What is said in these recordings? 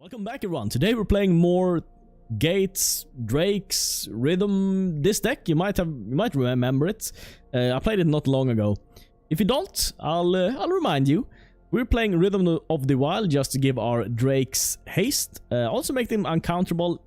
Welcome back everyone. Today we're playing more Gates, Drakes, Rhythm. This deck, you might remember it. I played it not long ago. If you don't, I'll remind you. We're playing Rhythm of the Wild just to give our Drakes haste. Also make them uncounterable.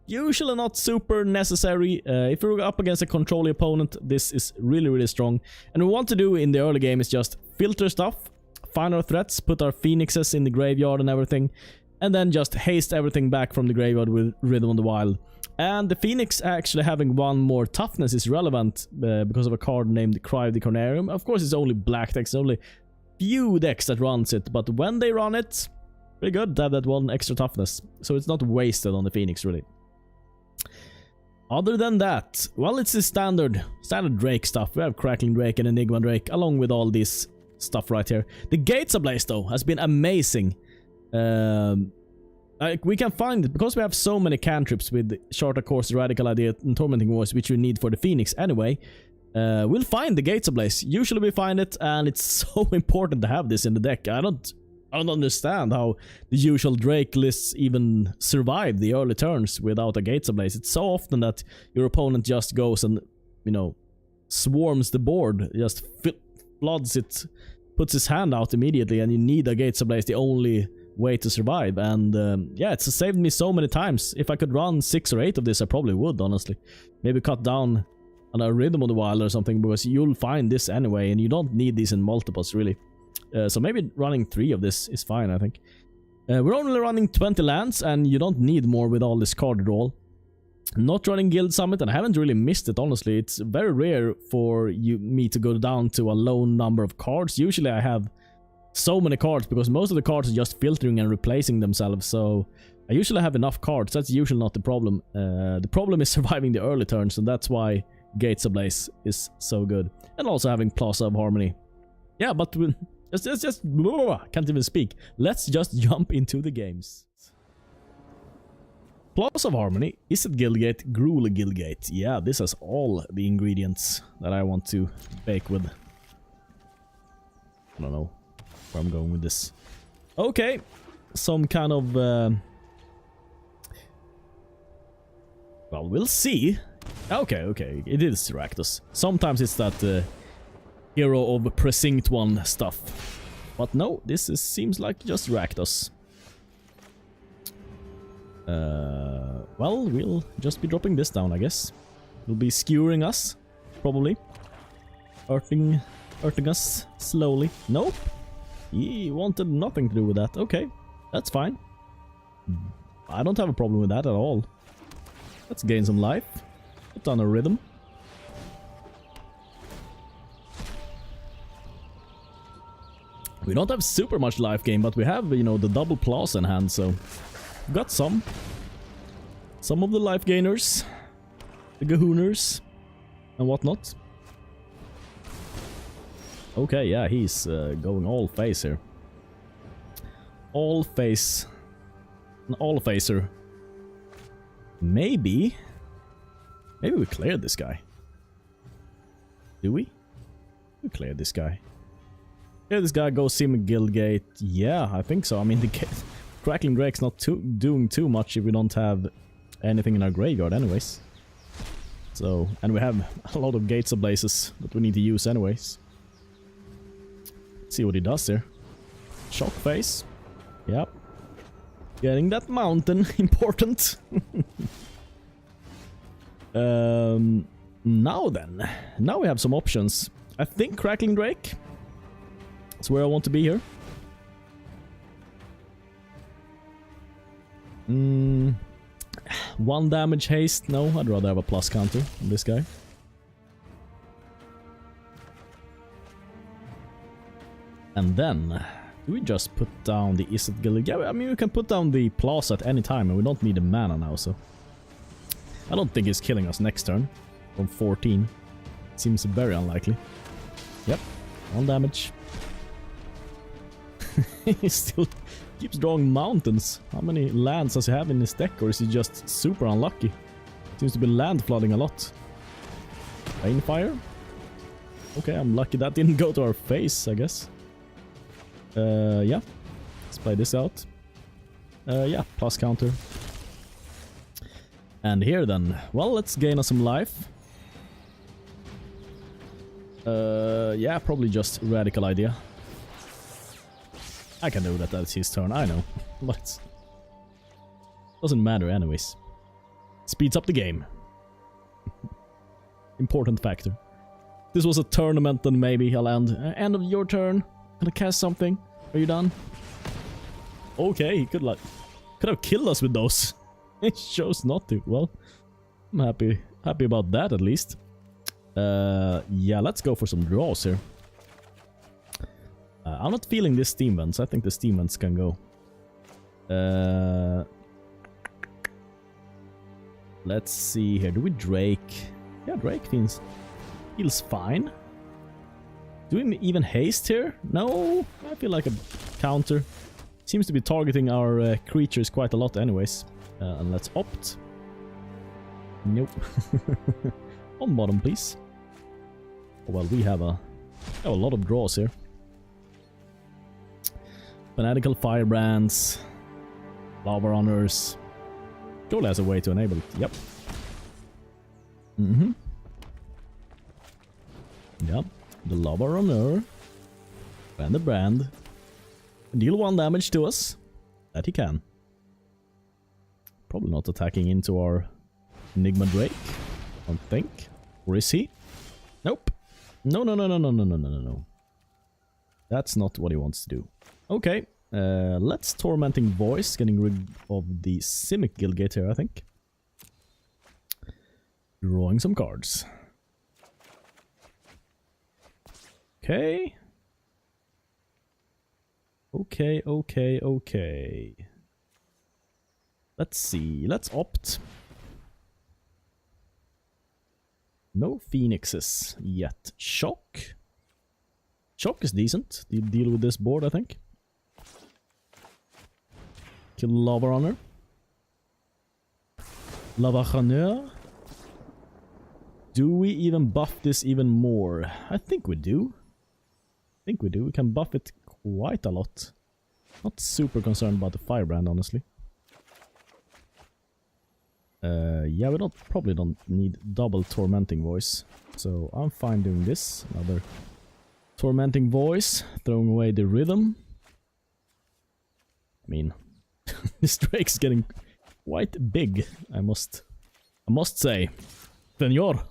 Usually not super necessary. If you're up against a controlling opponent, this is really strong. And what we want to do in the early game is just filter stuff, find our threats, put our phoenixes in the graveyard and everything, and then just haste everything back from the graveyard with Rhythm of the Wild. And the Phoenix actually having one more toughness is relevant because of a card named Cry of the Cornarium. Of course, it's only black decks, only few decks that runs it, but when they run it, pretty good to have that one extra toughness. So it's not wasted on the Phoenix, really. Other than that, well, it's the standard Drake stuff. We have Crackling Drake and Enigma Drake, along with all this stuff right here. The Gates Ablaze, though, has been amazing. We can find, because we have so many cantrips with Shorter Course, Radical Idea, and Tormenting Voice, which we need for the Phoenix anyway, we'll find the Gates Ablaze. Usually we find it, and it's so important to have this in the deck. I don't understand how the usual Drake lists even survive the early turns without a Gates Ablaze. It's so often that your opponent just goes and, you know, swarms the board, just floods it, puts his hand out immediately, and you need a Gates Ablaze, the only way to survive. And yeah, it's saved me so many times. If I could run 6 or 8 of this, I probably would, honestly. Maybe cut down on a Rhythm of the Wild or something, because you'll find this anyway, and you don't need these in multiples, really. So maybe running 3 of this is fine, I think. We're only running 20 lands, and you don't need more with all this card draw. Not running Guild Summit, and I haven't really missed it, honestly. It's very rare for me to go down to a low number of cards. Usually I have so many cards, because most of the cards are just filtering and replacing themselves, so I usually have enough cards. That's usually not the problem. The problem is surviving the early turns, and that's why Gates Ablaze is so good. And also having Plaza of Harmony. Yeah, but just can't even speak. Let's just jump into the games. Plaza of Harmony, Izzet Guildgate, Gruul Guildgate. Yeah, this has all the ingredients that I want to bake with. I don't know where I'm going with this. Okay, some kind of well, we'll see. Okay, it is Rakdos. Sometimes it's that Hero of Precinct 1 stuff. But no, this seems like just Rakdos. Well, we'll just be dropping this down, I guess. It'll be skewering us, probably. Hurting us slowly. Nope. He wanted nothing to do with that. Okay, that's fine. I don't have a problem with that at all. Let's gain some life. Put down a Rhythm. We don't have super much life gain, but we have, you know, the double Plaza in hand, so we've got some of the life gainers, the Gahooners, and whatnot. Okay, yeah, he's going all face here. All face. An all facer. Maybe we cleared this guy. Do we? We cleared this guy. Yeah, this guy goes Simic Guildgate. Yeah, I think so. I mean, the Crackling Drake's not doing too much if we don't have anything in our graveyard anyways. So, and we have a lot of Gates Ablazes that we need to use anyways. Let's see what he does here. Shock phase. Yep. Getting that mountain. Important. Now then. Now we have some options. I think Crackling Drake. That's where I want to be here. 1 damage haste. No, I'd rather have a plus counter on this guy. And then, do we just put down the Izzet Guildgate? Yeah, I mean, we can put down the Plaza at any time, and we don't need a mana now, so I don't think he's killing us next turn from 14. Seems very unlikely. Yep, 1 damage. He still keeps drawing mountains. How many lands does he have in his deck, or is he just super unlucky? Seems to be land flooding a lot. Rainfire? Okay, I'm lucky that didn't go to our face, I guess. Yeah. Let's play this out. Yeah, plus counter. And here then, well, let's gain us some life. Yeah, probably just radical idea. I can do that, that's his turn, I know. But doesn't matter anyways. Speeds up the game. Important factor. This was a tournament, then maybe I'll end of your turn. Gonna cast something. Are you done? Okay, he could have killed us with those. He chose not to. Well, I'm happy about that at least. Yeah, let's go for some draws here. I'm not feeling this steam vents. I think the steam vents can go. Let's see here. Do we Drake? Yeah, Drake feels fine. Do we even haste here? No, I feel like a counter. Seems to be targeting our creatures quite a lot anyways. And let's opt. Nope. On bottom, please. Oh, well, we have a lot of draws here. Fanatical Firebrands. Lava Runners. Surely has a way to enable it. Yep. Yep. The Lava Runner. And the brand. Deal 1 damage to us. That he can. Probably not attacking into our Enigma Drake. I don't think. Or is he? Nope. No. That's not what he wants to do. Okay. Let's Tormenting Voice. Getting rid of the Simic Guildgate here, I think. Drawing some cards. Okay. Okay. Let's see. Let's opt. No Phoenixes yet. Shock. Shock is decent. You deal with this board, I think. Kill Lava Runner. Lava Runner. Do we even buff this even more? I think we do. We can buff it quite a lot. Not super concerned about the Firebrand, honestly. Yeah, we probably don't need double Tormenting Voice. So I'm fine doing this. Another Tormenting Voice. Throwing away the rhythm. I mean, this Drake's getting quite big, I must say. Senor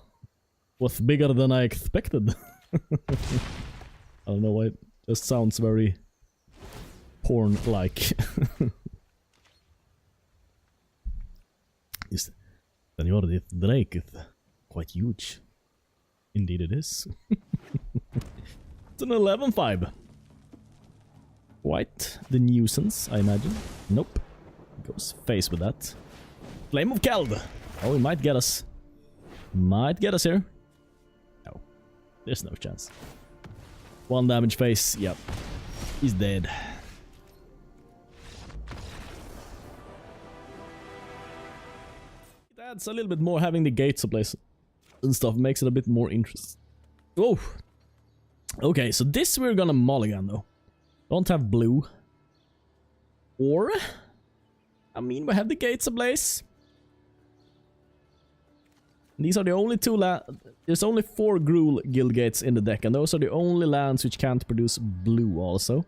was bigger than I expected. I don't know why it just sounds very porn-like. Senor, this Drake is quite huge. Indeed it is. It's an 11-5. Quite the nuisance, I imagine. Nope. Goes face with that. Flame of Keld. Oh, he might get us. Might get us here. No. There's no chance. 1 damage face. Yep. He's dead. It adds a little bit more having the Gates Ablaze and stuff. Makes it a bit more interesting. Oh. Okay, so this we're gonna mulligan though. Don't have blue. Or... I mean, we have the Gates Ablaze. These are the only two there's only 4 Gruul Guildgates in the deck, and those are the only lands which can't produce blue also.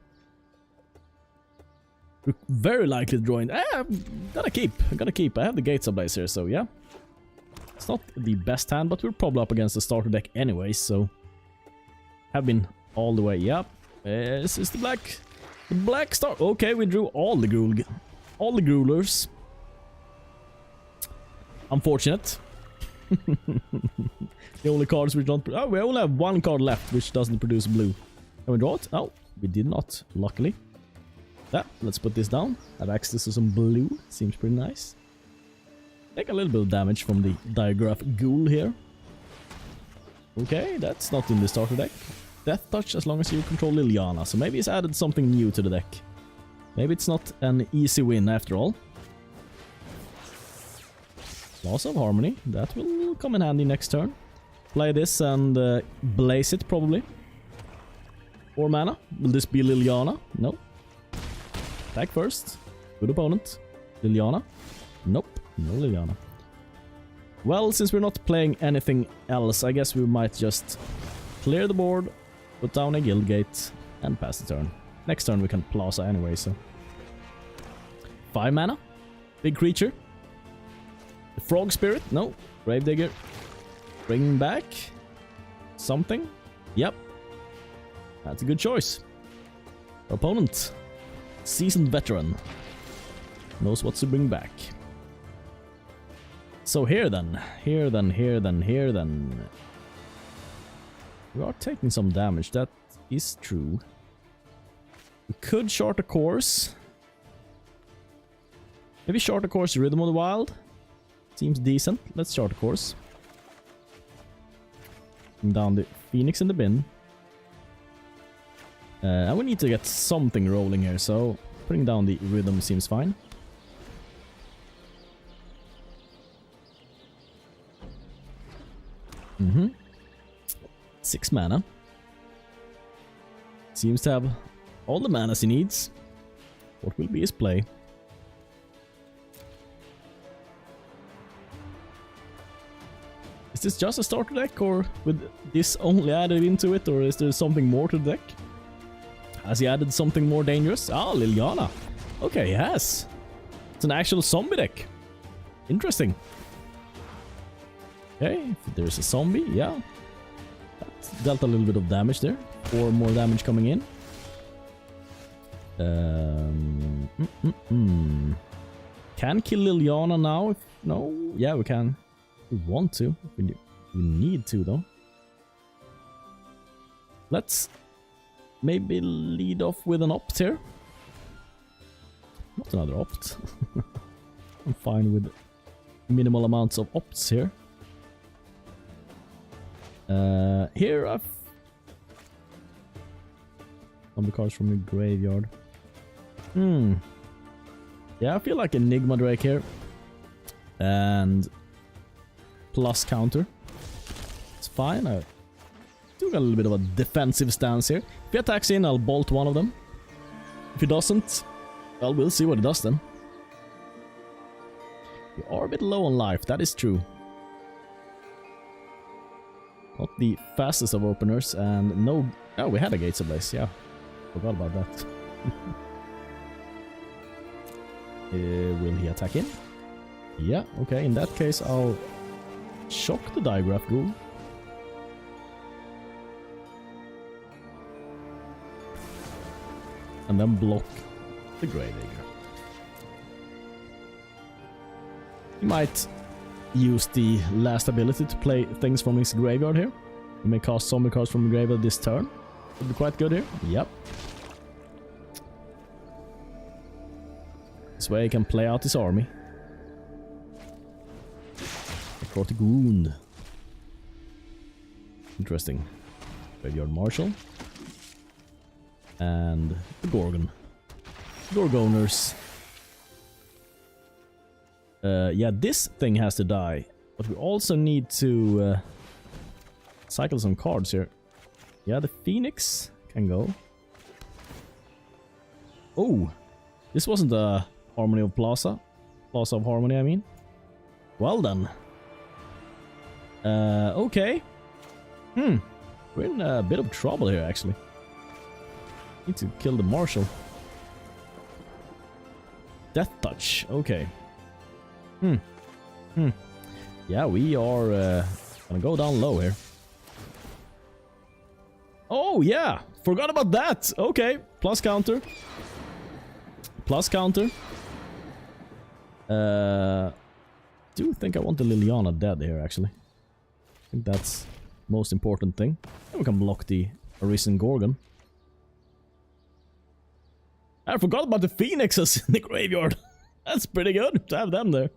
We're very likely drawing... I'm gonna keep. I have the Gates Ablaze here, so yeah. It's not the best hand, but we're probably up against the starter deck anyway, so... Have been all the way, yeah. This is the black star. Okay, we drew all the Gruulers. Unfortunate. The only cards which don't... Oh, we only have 1 card left which doesn't produce blue. Can we draw it? Oh, we did not, luckily. Yeah, let's put this down. Have access to some blue. Seems pretty nice. Take a little bit of damage from the Diagraph Ghoul here. Okay, that's not in the starter deck. Death Touch as long as you control Liliana, so maybe it's added something new to the deck. Maybe it's not an easy win after all. Plaza of Harmony, that will come in handy next turn. Play this and blaze it probably. 4 mana. Will this be Liliana? No. Attack first. Good opponent. Liliana? Nope, no Liliana. Well, since we're not playing anything else, I guess we might just clear the board, put down a Guildgate, and pass the turn. Next turn we can Plaza anyway, so... 5 mana. Big creature. The Frog Spirit? No. Gravedigger. Bring back something. Yep. That's a good choice. Our opponent, seasoned veteran, knows what to bring back. So here then. Here then. We are taking some damage, that is true. We could short a course. Maybe short a course Rhythm of the Wild. Seems decent. Let's short a course. And down the Phoenix in the bin. And we need to get something rolling here, so putting down the Rhythm seems fine. Mm-hmm. 6 mana. Seems to have all the manas he needs. What will be his play? Is this just a starter deck, or with this only added into it, or is there something more to the deck? Has he added something more dangerous? Ah, Liliana. Okay, he has. It's an actual zombie deck. Interesting. Okay, if there's a zombie, yeah. That dealt a little bit of damage there. 4 more damage coming in. Can kill Liliana now? No? Yeah, we can. We want to. We need to, though. Let's maybe lead off with an opt here. Not another opt. I'm fine with minimal amounts of opts here. Here I've... Some the cards from the graveyard. Yeah, I feel like Enigma Drake here. And... plus counter. It's fine. I do got a little bit of a defensive stance here. If he attacks in, I'll bolt one of them. If he doesn't, well, we'll see what he does then. We are a bit low on life, that is true. Not the fastest of openers, and no... Oh, we had a Gates Ablaze, yeah. Forgot about that. Will he attack in? Yeah, okay, in that case I'll shock the Digraph Gruul. And then block the Gravedigger. He might use the last ability to play things from his graveyard here. He may cast zombie cards from the graveyard this turn. Would be quite good here. Yep. This way he can play out his army. Necrotic Wound. Interesting. Graveyard Marshal. And the Gorgon. Gorgoners. Yeah, this thing has to die. But we also need to cycle some cards here. Yeah, the Phoenix can go. Oh! This wasn't the Harmony of Plaza. Plaza of Harmony, I mean. Well done. Okay. We're in a bit of trouble here, actually. Need to kill the Marshal. Death Touch, okay. Yeah, we are gonna go down low here. Oh, yeah! Forgot about that! Okay, plus counter. Plus counter. Do think I want the Liliana dead here, actually. I think that's the most important thing. And we can block the Arisen Gorgon. I forgot about the Phoenixes in the graveyard. That's pretty good to have them there.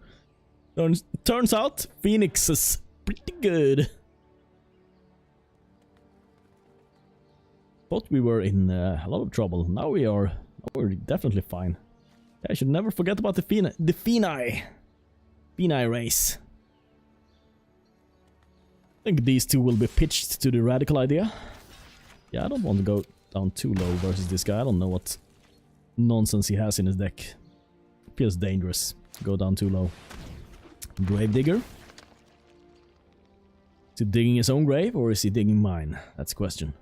Turns out, Phoenixes pretty good. Thought we were in a lot of trouble. Now we're definitely fine. I should never forget about the Phoenix race. I think these two will be pitched to the Radical idea. Yeah, I don't want to go down too low versus this guy. I don't know what nonsense he has in his deck. feels dangerous to go down too low. Gravedigger. Is he digging his own grave or is he digging mine? That's the question.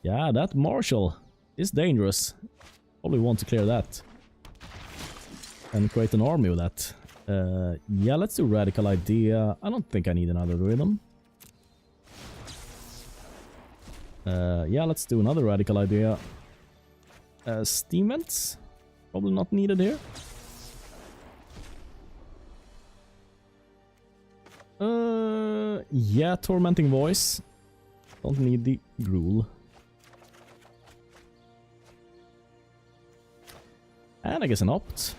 Yeah, that Marshal is dangerous. Probably want to clear that. And create an army with that. Yeah, let's do Radical Idea. I don't think I need another rhythm. Yeah, let's do another Radical Idea. Steam Vents? Probably not needed here. Yeah, Tormenting Voice. Don't need the Gruul. And I guess an Opt.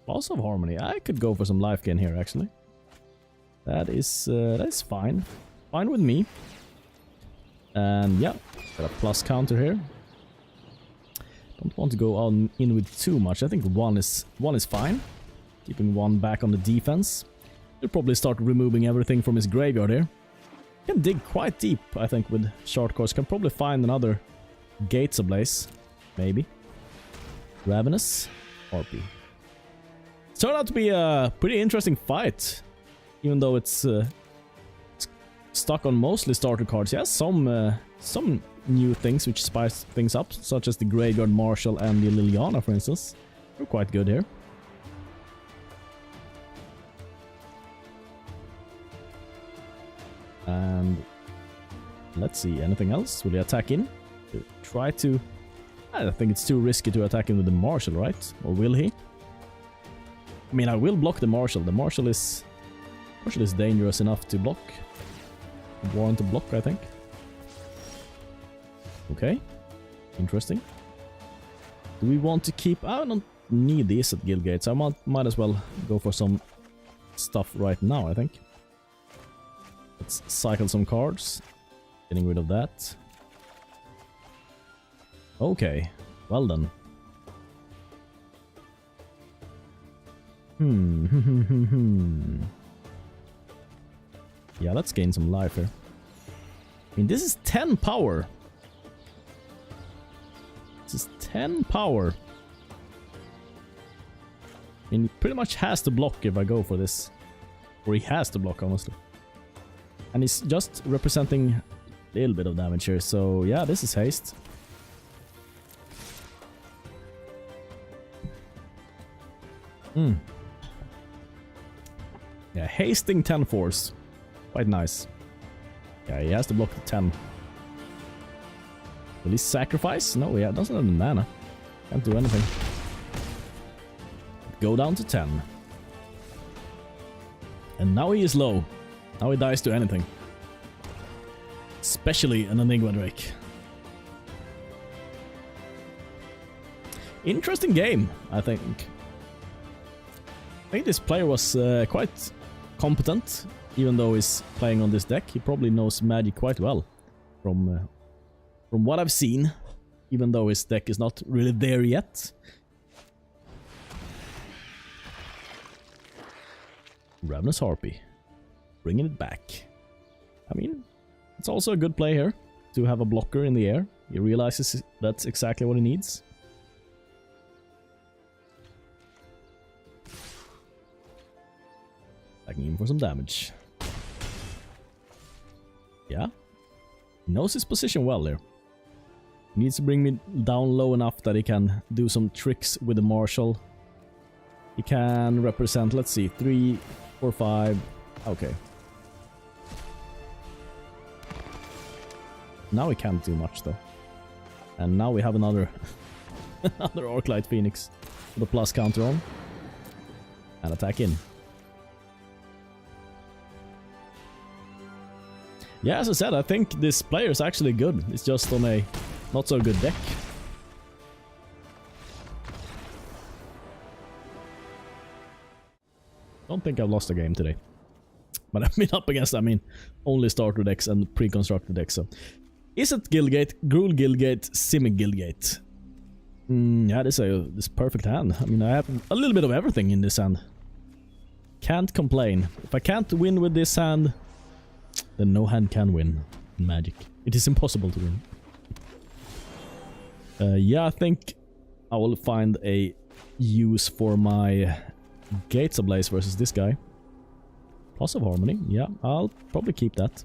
Plaza of Harmony. I could go for some life gain here, actually. That is fine. Fine with me. And yeah, got a plus counter here. Don't want to go on in with too much. I think one is fine. Keeping one back on the defense. He'll probably start removing everything from his graveyard here. Can dig quite deep, I think, with short course. Can probably find another Gates Ablaze. Maybe. Ravenous. RP. It turned out to be a pretty interesting fight. Even though it's stuck on mostly starter cards. Yeah, some new things which spice things up, such as the Graveyard Marshal and the Liliana, for instance. They're quite good here. And let's see, anything else? Will he attack in? Try to... I think it's too risky to attack him with the Marshal, right? Or will he? I mean, I will block the Marshal. The Marshal is dangerous enough to block. Warrant a block, I think. Okay. Interesting. Do we want to keep... I don't need the Izzet Guildgate, so I might as well go for some stuff right now, I think. Let's cycle some cards. Getting rid of that. Okay. Well done. Yeah, let's gain some life here. I mean, this is 10 power. This is 10 power. I mean, he pretty much has to block if I go for this. Or he has to block, honestly. And he's just representing a little bit of damage here. So, yeah, this is haste. Yeah, hasting 10 force. Quite nice. Yeah, he has to block the 10. Will he sacrifice? No, yeah, doesn't have the mana. Can't do anything. Go down to 10. And now he is low. Now he dies to anything. Especially an Enigma Drake. Interesting game, I think. I think this player was quite competent, even though he's playing on this deck. He probably knows Magic quite well, from what I've seen, even though his deck is not really there yet. Ravenous Harpy, bringing it back. I mean, it's also a good play here, to have a blocker in the air. He realizes that's exactly what he needs. Attacking him for some damage. Yeah. He knows his position well there. He needs to bring me down low enough that he can do some tricks with the Marshal. He can represent, let's see, 3, 4, 5. Okay. Now we can't do much though. And now we have another another Arclight Phoenix with a plus counter on. And attack in. Yeah, as I said, I think this player is actually good. It's just on a not so good deck. Don't think I've lost a game today. But I've been up against, I mean, only starter decks and pre-constructed decks. So, Izzet Guildgate, Gruul Guildgate, Simic Guildgate. Yeah, this is perfect hand. I mean, I have a little bit of everything in this hand. Can't complain. If I can't win with this hand, then no hand can win in Magic. It is impossible to win. Yeah, I think I will find a use for my Gates Ablaze versus this guy. Plaza of Harmony, yeah, I'll probably keep that.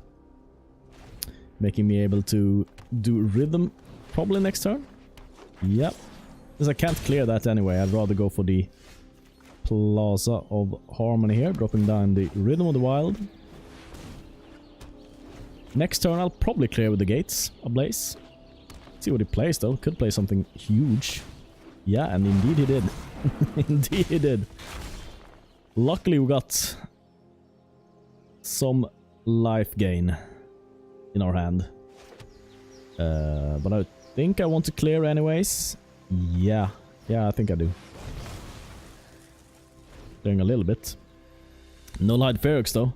Making me able to do rhythm probably next turn. Yep. Because I can't clear that anyway, I'd rather go for the Plaza of Harmony here, dropping down the Rhythm of the Wild. Next turn I'll probably clear with the Gates Ablaze. See what he plays though, could play something huge. Yeah, and indeed he did. Indeed he did. Luckily we got some life gain in our hand. But I think I want to clear anyways. Yeah, I think I do. Clearing a little bit. No light Ferox though.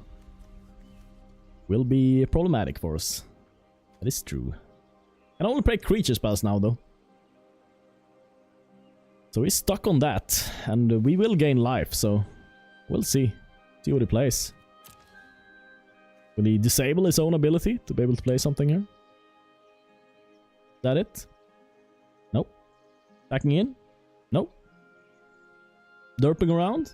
Will be problematic for us. That is true. I only play creature spells now though. So he's stuck on that. And we will gain life, so we'll see. See what he plays. Will he disable his own ability to be able to play something here? Is that it? Nope. Backing in? Nope. Derping around?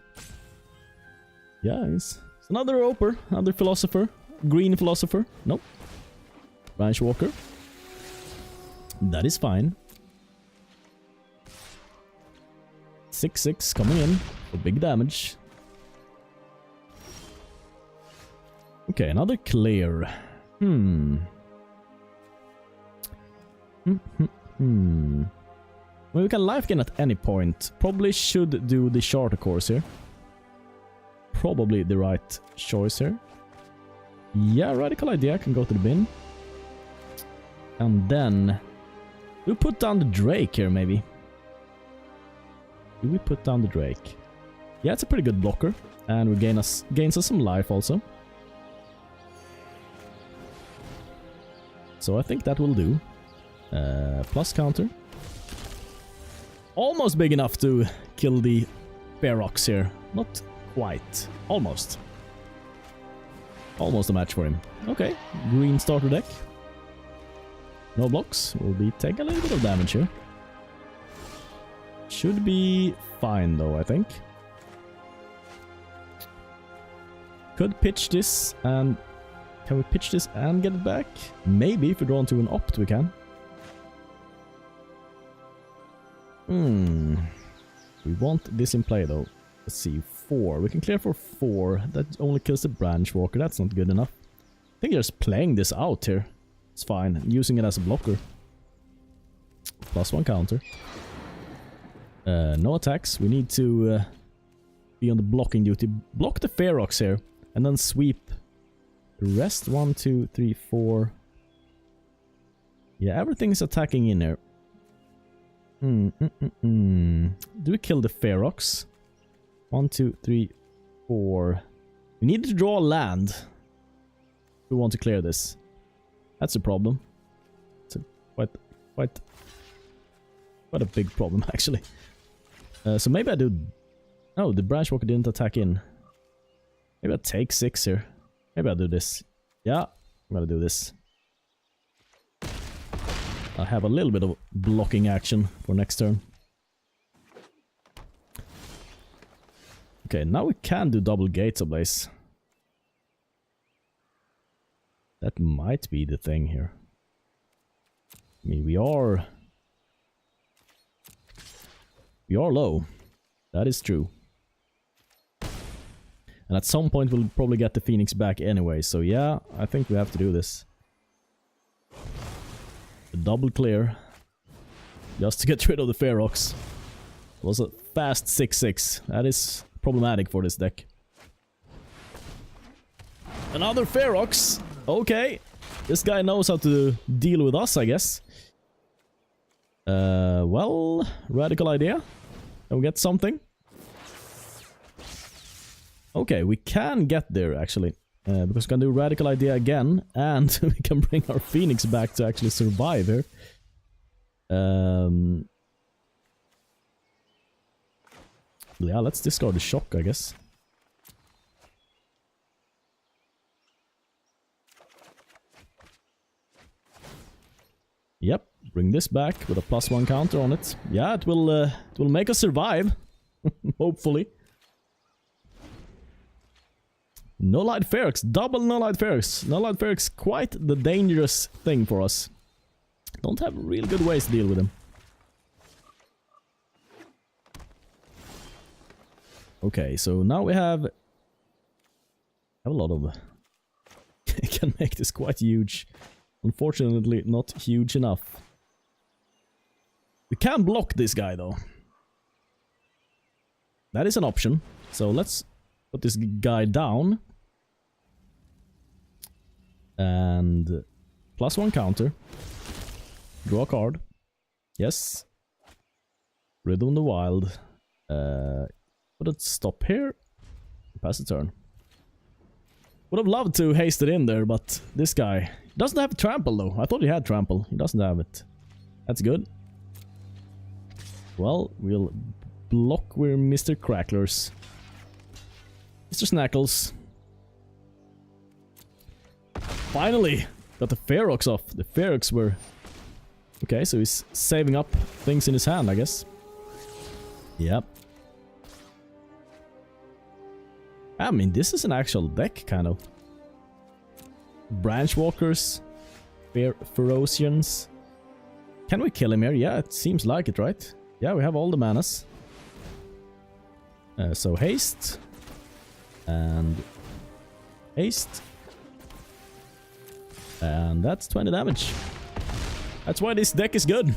Yeah, he's another Roper, another Philosopher. Green Philosopher? Nope. Branch Walker? That is fine. 6/6 coming in for big damage. Okay, another clear. Well, we can life gain at any point. Probably should do the shorter course here. Probably the right choice here. Yeah, radical idea can go to the bin. And then we put down the Drake here, maybe. Do we put down the Drake? Yeah, it's a pretty good blocker. And we gains us some life also. So I think that will do. Plus counter. Almost big enough to kill the Ferox here. Not quite. Almost. Almost a match for him. Okay, green starter deck. No blocks. We'll be taking a little bit of damage here. Should be fine though, I think. Could pitch this and... Can we pitch this and get it back? Maybe if we draw into an opt we can. We want this in play though. Let's see, 4. We can clear for 4. That only kills the Branch Walker. That's not good enough. I think you're just playing this out here. It's fine. I'm using it as a blocker. +1 counter. No attacks. We need to be on the blocking duty. Block the Ferox here. And then sweep the rest. 1, 2, 3, 4. Yeah, everything's attacking in here. Do we kill the Ferox? 1, 2, 3, 4. We need to draw land. We want to clear this. That's a problem. It's a quite a big problem actually. So maybe I do... Oh, the Branch Walker didn't attack in. Maybe I take 6 here. Maybe I'll do this. Yeah, I'm gonna do this. I have a little bit of blocking action for next turn. Okay, now we can do double Gates Ablaze. That might be the thing here. I mean, we are low. That is true. And at some point we'll probably get the Phoenix back anyway, so yeah, I think we have to do this. A double clear. Just to get rid of the Ferox. It was a fast 6/6. That is problematic for this deck. Another Ferox! Okay. This guy knows how to deal with us, I guess. Well, radical idea. Can we get something? Okay, we can get there actually. Because we can do radical idea again, and we can bring our Phoenix back to actually survive here. Yeah, let's discard the shock, I guess. Yep, Bring this back with a +1 counter on it. Yeah, it will make us survive. Hopefully. No Light Ferox. Double No Light Ferox. No Light Ferox, quite the dangerous thing for us. Don't have real good ways to deal with him. Okay, so now we have a lot of... I can make this quite huge. Unfortunately, not huge enough. We can block this guy, though. That is an option. So let's put this guy down. And +1 counter. Draw a card. Yes. Rhythm the Wild. Put it stop here. Pass the turn. Would have loved to haste it in there, but this guy doesn't have trample though. I thought he had trample. He doesn't have it. That's good. Well, we'll block with Mr. Cracklers. Mr. Snackles. Finally! Got the Ferox off. The Ferox were... Okay, so he's saving up things in his hand, I guess. Yep. I mean, this is an actual deck, kind of. Branchwalkers. Ferocians. Can we kill him here? Yeah, it seems like it, right? Yeah, we have all the manas. So haste. And... haste. And that's 20 damage. That's why this deck is good.